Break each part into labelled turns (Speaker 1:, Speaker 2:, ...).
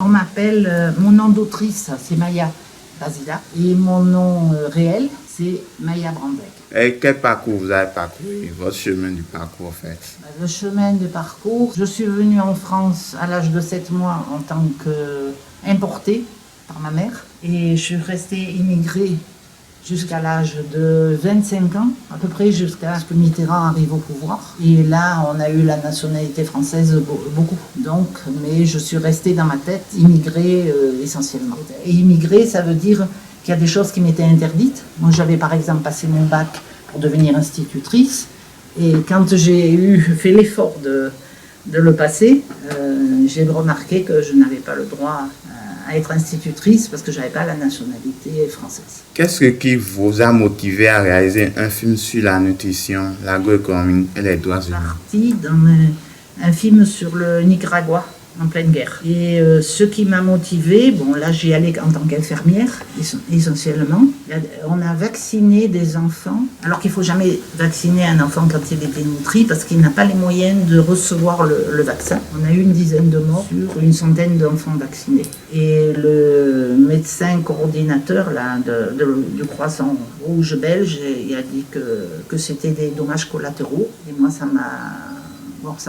Speaker 1: on m'appelle, mon nom d'autrice, c'est Maya Basila, et mon nom réel, c'est Maya Brandbeck.
Speaker 2: Et quel parcours vous avez parcouru, votre chemin du parcours en fait?
Speaker 1: Le chemin de parcours, je suis venue en France à l'âge de 7 mois en tant qu'importée par ma mère, et je suis restée immigrée jusqu'à l'âge de 25 ans, à peu près jusqu'à ce que Mitterrand arrive au pouvoir. Et là, on a eu la nationalité française beaucoup. Donc, mais je suis restée dans ma tête immigrée essentiellement. Et immigrée, ça veut dire qu'il y a des choses qui m'étaient interdites. Moi, j'avais par exemple passé mon bac pour devenir institutrice. Et quand j'ai fait l'effort de le passer, j'ai remarqué que je n'avais pas le droit à être institutrice parce que je n'avais pas la nationalité française.
Speaker 2: Qu'est-ce qui vous a motivé à réaliser un film sur la nutrition, l'agroéconomie et les droits humains?
Speaker 1: Parti dans un film sur le Nicaragua en pleine guerre. Et ce qui m'a motivée, bon là j'y allais en tant qu'infirmière essentiellement. On a vacciné des enfants, alors qu'il ne faut jamais vacciner un enfant quand il est dénutri parce qu'il n'a pas les moyens de recevoir le vaccin. On a eu une dizaine de morts sur une centaine d'enfants vaccinés. Et le médecin coordinateur là, du Croissant Rouge belge, il a dit que c'était des dommages collatéraux. Et moi ça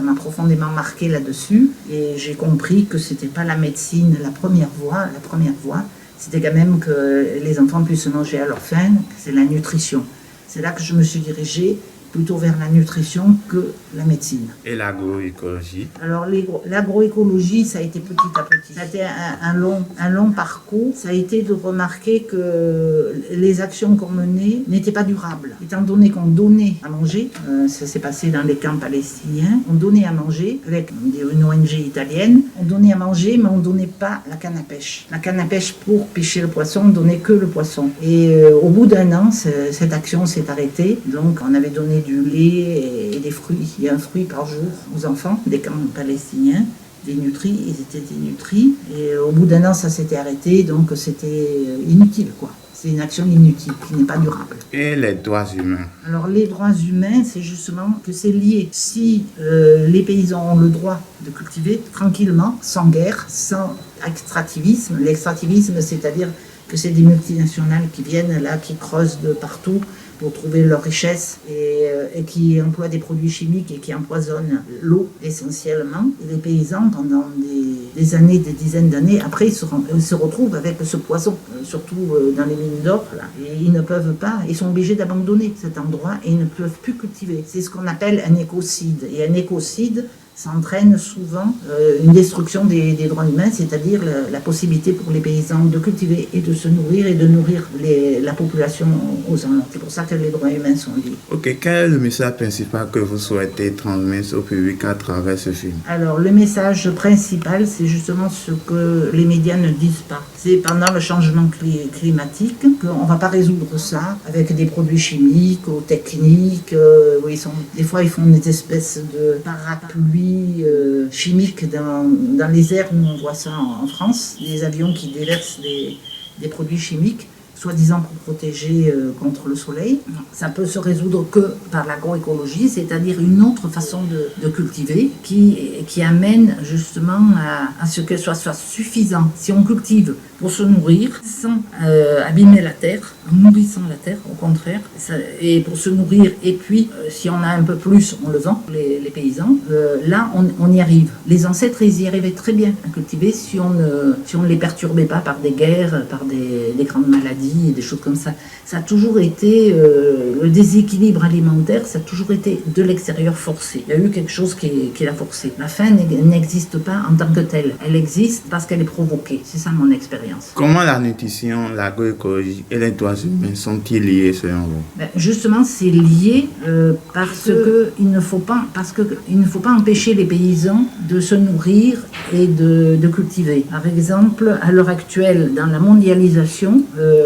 Speaker 1: m'a profondément marqué là-dessus et j'ai compris que c'était pas la médecine la première voie, c'était quand même que les enfants puissent manger à leur faim, c'est la nutrition. C'est là que je me suis dirigée plutôt vers la nutrition que la médecine.
Speaker 2: Et l'agroécologie?
Speaker 1: Alors l'agroécologie, ça a été petit à petit. Ça a été un long parcours. Ça a été de remarquer que les actions qu'on menait n'étaient pas durables. Étant donné qu'on donnait à manger, ça s'est passé dans les camps palestiniens, on donnait à manger avec une ONG italienne, on donnait à manger mais on ne donnait pas la canne à pêche. La canne à pêche pour pêcher le poisson, on ne donnait que le poisson. Et au bout d'un an, cette action s'est arrêtée. Donc on avait donné du lait et des fruits. Il y a un fruit par jour aux enfants des camps palestiniens, dénutris, ils étaient dénutris. Et au bout d'un an, ça s'était arrêté, donc c'était inutile, quoi. C'est une action inutile, qui n'est pas durable.
Speaker 2: Et les droits humains? Alors
Speaker 1: les droits humains, c'est justement que c'est lié. Si les paysans ont le droit de cultiver tranquillement, sans guerre, sans extractivisme, l'extractivisme, c'est-à-dire que c'est des multinationales qui viennent là, qui creusent de partout pour trouver leur richesse et qui emploient des produits chimiques et qui empoisonnent l'eau essentiellement. Et les paysans, pendant des années, des dizaines d'années, après ils se retrouvent avec ce poison, surtout dans les mines d'or. Et ils ne peuvent pas, ils sont obligés d'abandonner cet endroit et ils ne peuvent plus cultiver. C'est ce qu'on appelle un écocide. Et un écocide, ça entraîne souvent une destruction des droits humains, c'est-à-dire la possibilité pour les paysans de cultiver et de se nourrir et de nourrir la population aux alentours. C'est pour ça que les droits humains sont liés.
Speaker 2: Ok, quel est le message principal que vous souhaitez transmettre au public à travers ce film?
Speaker 1: Alors, le message principal, c'est justement ce que les médias ne disent pas. C'est pendant le changement climatique qu'on ne va pas résoudre ça avec des produits chimiques ou techniques. Où des fois, ils font des espèces de parapluies chimiques dans les airs. Nous, on voit ça en France, des avions qui déversent des produits chimiques, soi-disant pour protéger contre le soleil. Ça peut se résoudre que par l'agroécologie, c'est-à-dire une autre façon de cultiver qui amène justement à ce que ce soit suffisant. Si on cultive pour se nourrir sans abîmer la terre, en nourrissant la terre, au contraire, et pour se nourrir, et puis si on a un peu plus, on le vend, les paysans, là on y arrive. Les ancêtres, ils y arrivaient très bien à cultiver si on ne les perturbait pas par des guerres, par des grandes maladies, et des choses comme ça. Ça a toujours été, le déséquilibre alimentaire, ça a toujours été de l'extérieur forcé. Il y a eu quelque chose qui l'a forcé. La faim n'existe pas en tant que telle. Elle existe parce qu'elle est provoquée. C'est ça mon expérience.
Speaker 2: Comment la nutrition, l'agroécologie et les droits humains sont-ils liés selon vous?
Speaker 1: Justement, c'est lié parce qu'il ne faut pas empêcher les paysans de se nourrir et de cultiver. Par exemple, à l'heure actuelle, dans la mondialisation,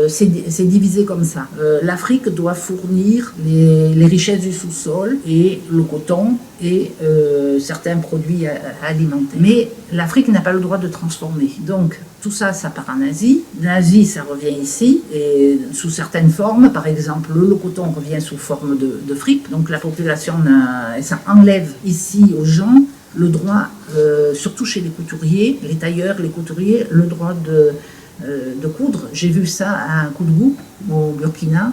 Speaker 1: c'est divisé comme ça. L'Afrique doit fournir les richesses du sous-sol et le coton et certains produits alimentaires. Mais l'Afrique n'a pas le droit de transformer. Donc, tout ça, ça part en Asie. L'Asie, ça revient ici, et sous certaines formes. Par exemple, le coton revient sous forme de fripe. Donc, la population, ça enlève ici aux gens le droit, surtout chez les couturiers, les tailleurs, les couturiers, le droit de coudre. J'ai vu ça à Koulgou, au Burkina.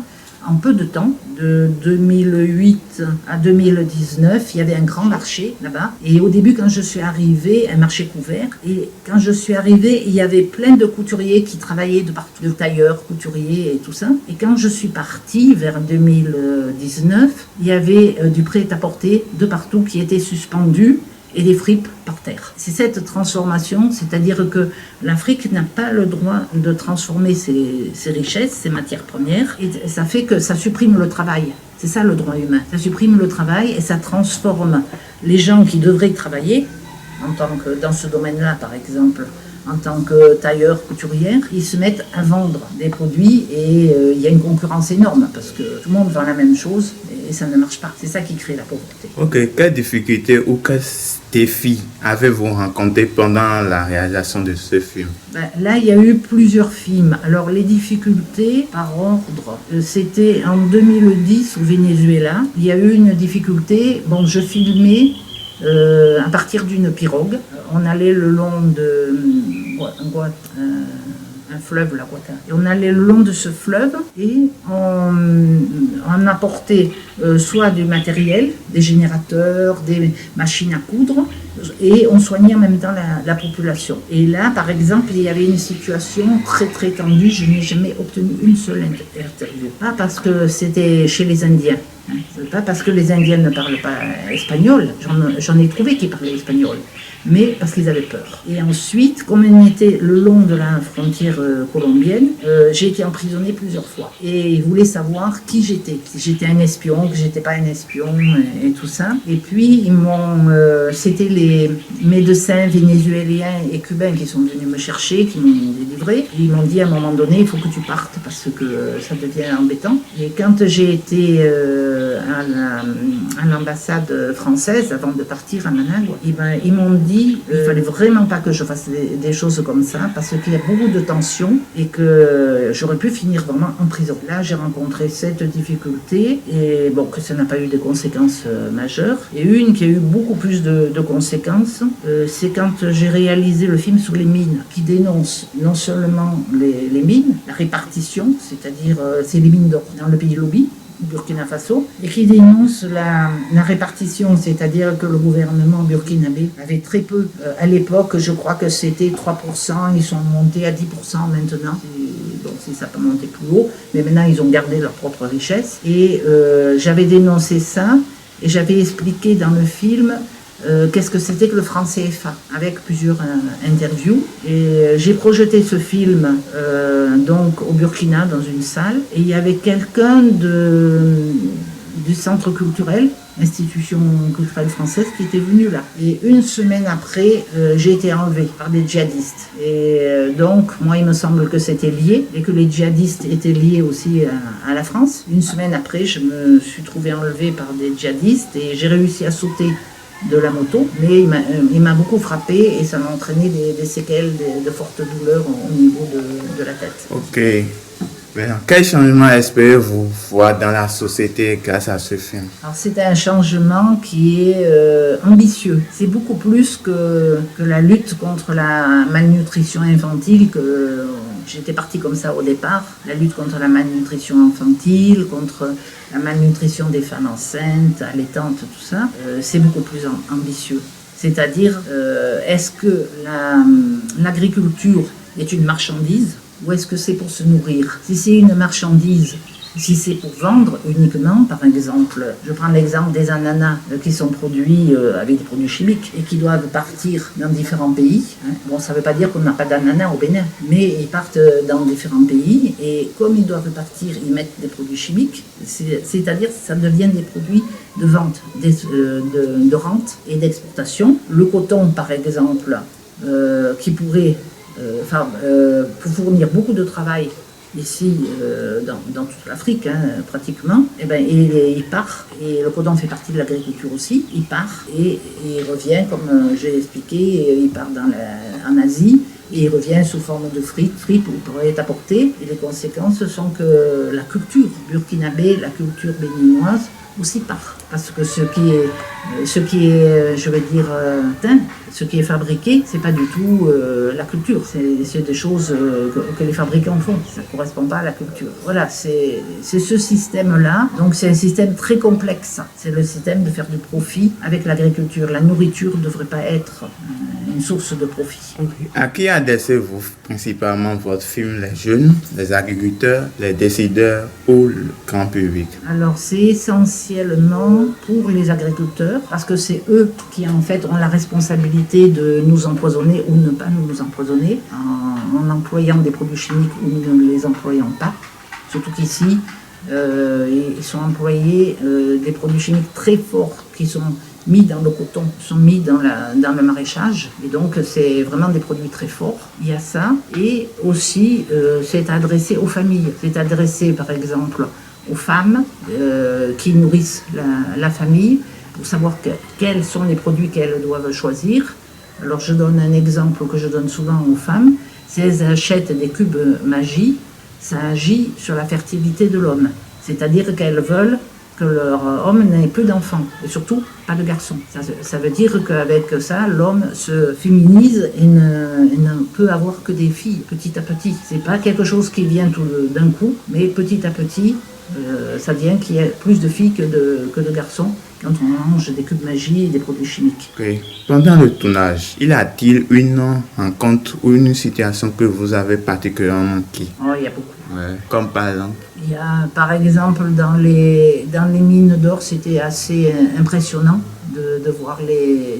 Speaker 1: En peu de temps, de 2008 à 2019, il y avait un grand marché là-bas. Et au début, quand je suis arrivée, un marché couvert. Et quand je suis arrivée, il y avait plein de couturiers qui travaillaient de partout, de tailleurs, couturiers et tout ça. Et quand je suis partie vers 2019, il y avait du prêt-à-porter de partout qui était suspendu et des fripes par terre. C'est cette transformation, c'est-à-dire que l'Afrique n'a pas le droit de transformer ses richesses, ses matières premières, et ça fait que ça supprime le travail. C'est ça le droit humain. Ça supprime le travail et ça transforme les gens qui devraient travailler, en tant que dans ce domaine-là par exemple, en tant que tailleur, couturière, ils se mettent à vendre des produits et il y a une concurrence énorme parce que tout le monde vend la même chose et ça ne marche pas. C'est ça qui crée la pauvreté.
Speaker 2: Ok, quelles difficultés ou quels défis avez-vous rencontrés pendant la réalisation de ce film?
Speaker 1: Là, il y a eu plusieurs films. Alors, les difficultés par ordre, c'était en 2010 au Venezuela. Il y a eu une difficulté. Bon, je filmais à partir d'une pirogue. On allait le long de un fleuve, la Guata. Et on allait le long de ce fleuve et on apportait soit du matériel, des générateurs, des machines à coudre, et on soignait en même temps la population. Et là, par exemple, il y avait une situation très très tendue. Je n'ai jamais obtenu une seule interview. Pas parce que c'était chez les Indiens. Pas parce que les Indiens ne parlent pas espagnol. J'en ai trouvé qui parlaient espagnol. Mais parce qu'ils avaient peur. Et ensuite, comme on était le long de la frontière colombienne, j'ai été emprisonnée plusieurs fois. Et ils voulaient savoir qui j'étais. Si j'étais un espion, que j'étais pas un espion, et tout ça. Et puis, c'était les médecins vénézuéliens et cubains qui sont venus me chercher, qui m'ont délivré. Et ils m'ont dit à un moment donné, il faut que tu partes parce que ça devient embêtant. Et quand j'ai été à l'ambassade française, avant de partir à Managua, ils m'ont dit il fallait vraiment pas que je fasse des choses comme ça parce qu'il y a beaucoup de tensions et que j'aurais pu finir vraiment en prison. Là, j'ai rencontré cette difficulté et bon, que ça n'a pas eu de conséquences majeures. Et une qui a eu beaucoup plus de conséquences, c'est quand j'ai réalisé le film sur les mines qui dénonce non seulement les mines, la répartition, c'est-à-dire c'est les mines d'or dans le pays Lobi, Burkina Faso, et qui dénonce la répartition, c'est-à-dire que le gouvernement burkinabé avait très peu. À l'époque, je crois que c'était 3%, ils sont montés à 10% maintenant. Bon, si ça peut monter plus haut, mais maintenant ils ont gardé leur propre richesse. Et j'avais dénoncé ça, et j'avais expliqué dans le film qu'est-ce que c'était que le franc CFA, avec plusieurs interviews. Et j'ai projeté ce film donc au Burkina, dans une salle, et il y avait quelqu'un du centre culturel, institution culturelle française, qui était venu là. Et une semaine après, j'ai été enlevée par des djihadistes. Et donc, moi, il me semble que c'était lié, et que les djihadistes étaient liés aussi à la France. Une semaine après, je me suis trouvée enlevée par des djihadistes, et j'ai réussi à sauter de la moto, mais il m'a beaucoup frappé et ça m'a entraîné des séquelles, de fortes douleurs au niveau de la tête.
Speaker 2: Ok. Bien, quel changement espérez-vous voir dans la société grâce à ce film?
Speaker 1: Alors c'est un changement qui est ambitieux. C'est beaucoup plus que la lutte contre la malnutrition infantile que j'étais partie comme ça au départ. La lutte contre la malnutrition infantile, contre la malnutrition des femmes enceintes, allaitantes, tout ça, c'est beaucoup plus ambitieux. C'est-à-dire, est-ce que l'agriculture est une marchandise ou est-ce que c'est pour se nourrir? Si c'est une marchandise, si c'est pour vendre uniquement, par exemple, je prends l'exemple des ananas qui sont produits avec des produits chimiques et qui doivent partir dans différents pays. Bon, ça ne veut pas dire qu'on n'a pas d'ananas au Bénin, mais ils partent dans différents pays et comme ils doivent partir, ils mettent des produits chimiques, c'est-à-dire que ça devient des produits de vente, de rente et d'exportation. Le coton, par exemple, qui pourrait pour fournir beaucoup de travail ici dans toute l'Afrique pratiquement, et ben, il part, et le coton fait partie de l'agriculture aussi, il part et il revient comme j'ai expliqué, il part en Asie Et il revient sous forme de frites où il pourrait être apporté. Et les conséquences sont que la culture burkinabé, la culture béninoise aussi part. Parce que ce qui est, je vais dire, ce qui est fabriqué, c'est pas du tout la culture. C'est des choses que les fabricants font. Ça ne correspond pas à la culture. Voilà, c'est ce système-là. Donc c'est un système très complexe. C'est le système de faire du profit avec l'agriculture. La nourriture ne devrait pas être une source de profit.
Speaker 2: À qui adressez-vous principalement votre film? Les jeunes, les agriculteurs, les décideurs ou le grand public?
Speaker 1: Alors c'est essentiellement pour les agriculteurs parce que c'est eux qui en fait ont la responsabilité de nous empoisonner ou ne pas nous empoisonner en employant des produits chimiques ou ne les employant pas. Surtout qu'ici, ils sont employés des produits chimiques très forts qui sont mis dans le coton, sont mis dans le maraîchage. Et donc, c'est vraiment des produits très forts. Il y a ça. Et aussi, c'est adressé aux familles. C'est adressé, par exemple, aux femmes qui nourrissent la famille pour savoir quels sont les produits qu'elles doivent choisir. Alors, je donne un exemple que je donne souvent aux femmes. Si elles achètent des cubes Magie, ça agit sur la fertilité de l'homme. C'est-à-dire qu'elles veulent que leur homme n'ait plus d'enfants, et surtout pas de garçons. Ça veut dire qu'avec ça, l'homme se féminise et ne peut avoir que des filles, petit à petit. C'est pas quelque chose qui vient tout d'un coup, mais petit à petit, ça vient qu'il y ait plus de filles que de garçons quand on mange des cubes Magie et des produits chimiques.
Speaker 2: Okay. Pendant le tournage, y a-t-il une rencontre ou une situation que vous avez particulièrement marquée?
Speaker 1: Oh, il y a beaucoup.
Speaker 2: Ouais. Comme par exemple?
Speaker 1: Il y a, par exemple, dans les mines d'or, c'était assez impressionnant de voir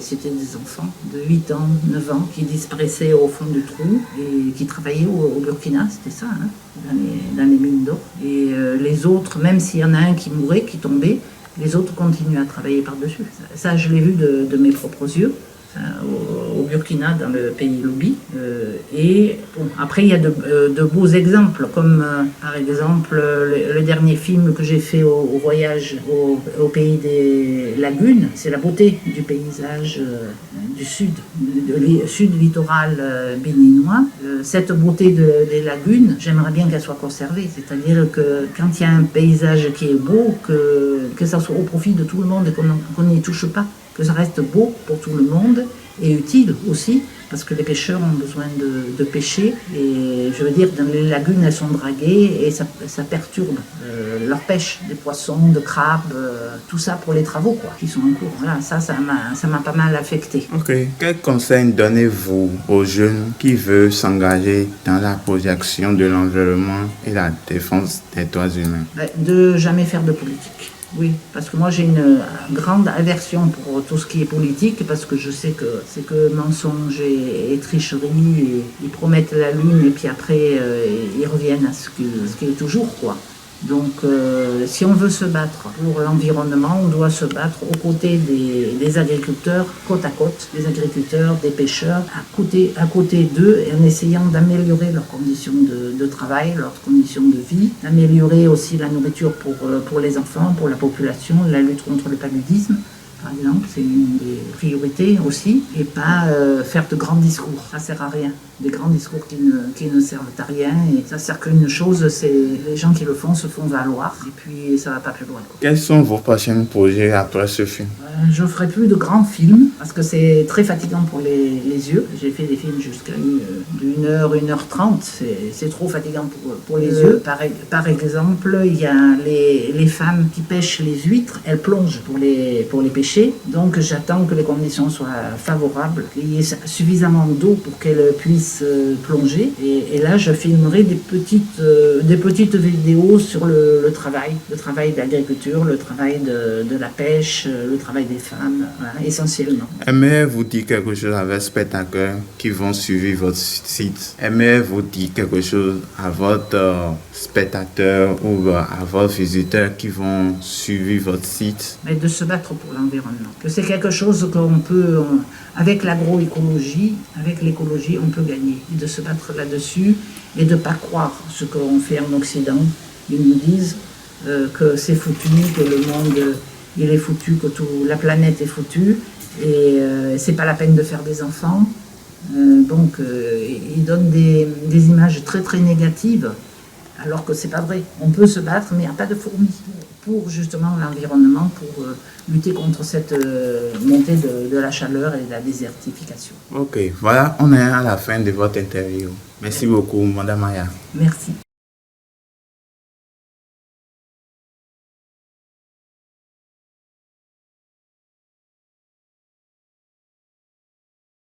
Speaker 1: c'était des enfants de 8 ans, 9 ans qui disparaissaient au fond du trou et qui travaillaient au Burkina, c'était ça, hein, dans les mines d'or. Et les autres, même s'il y en a un qui mourait, qui tombait, les autres continuent à travailler par-dessus. Ça, je l'ai vu de mes propres yeux. Au Burkina, dans le pays Lobi. Et bon, après, il y a de beaux exemples, comme par exemple le dernier film que j'ai fait au voyage au pays des lagunes. C'est la beauté du paysage du sud littoral béninois. Cette beauté des lagunes, j'aimerais bien qu'elle soit conservée. C'est-à-dire que quand il y a un paysage qui est beau, que ça soit au profit de tout le monde et qu'on n'y touche pas, que ça reste beau pour tout le monde et utile aussi, parce que les pêcheurs ont besoin de pêcher. Et je veux dire, dans les lagunes, elles sont draguées et ça perturbe leur pêche, des poissons, de crabes, tout ça pour les travaux qui sont en cours. Voilà, ça m'a pas mal affecté.
Speaker 2: Ok. Quel conseil donnez-vous aux jeunes qui veulent s'engager dans la protection de l'environnement et la défense des droits humains?
Speaker 1: De jamais faire de politique. Oui, parce que moi j'ai une grande aversion pour tout ce qui est politique, parce que je sais que c'est que mensonge et tricherie, et ils promettent la lune et puis après ils reviennent à ce qui est toujours, quoi. Donc si on veut se battre pour l'environnement, on doit se battre aux côtés des agriculteurs, côte à côte, des agriculteurs, des pêcheurs, à côté d'eux, et en essayant d'améliorer leurs conditions de travail, leurs conditions de vie, d'améliorer aussi la nourriture pour les enfants, pour la population, la lutte contre le paludisme. Par exemple, c'est une des priorités aussi, et pas faire de grands discours. Ça sert à rien. Des grands discours qui ne servent à rien, et ça sert qu'une chose, c'est les gens qui le font se font valoir, et puis ça va pas plus loin.
Speaker 2: Quels sont vos prochains projets après ce film? Je
Speaker 1: ferai plus de grands films, parce que c'est très fatigant pour les yeux. J'ai fait des films jusqu'à 1h, 1h30, c'est trop fatigant pour les yeux. Par exemple, il y a les femmes qui pêchent les huîtres, elles plongent pour les pêcher. Donc j'attends que les conditions soient favorables, qu'il y ait suffisamment d'eau pour qu'elles puissent plonger. Et là, je filmerai des petites vidéos sur le travail d'agriculture, le travail de la pêche, le travail des femmes, voilà, essentiellement.
Speaker 2: Aimez-vous dire quelque chose à vos spectateurs qui vont suivre votre site? Aimez-vous dire quelque chose à votre spectateur ou à vos visiteurs qui vont suivre votre site?
Speaker 1: Mais de se battre pour l'environnement. Que c'est quelque chose qu'on peut, avec l'agroécologie, avec l'écologie, on peut gagner. Et de se battre là-dessus et de ne pas croire ce qu'on fait en Occident. Ils nous disent que c'est foutu, que le monde il est foutu, que la planète est foutue et c'est pas la peine de faire des enfants. Ils donnent des images très très négatives, alors que c'est pas vrai. On peut se battre, mais il n'y a pas de fourmis pour justement l'environnement, pour lutter contre cette montée de la chaleur et de la désertification.
Speaker 2: Ok, voilà, on est à la fin de votre interview. Merci beaucoup, Madame Aya.
Speaker 1: Merci.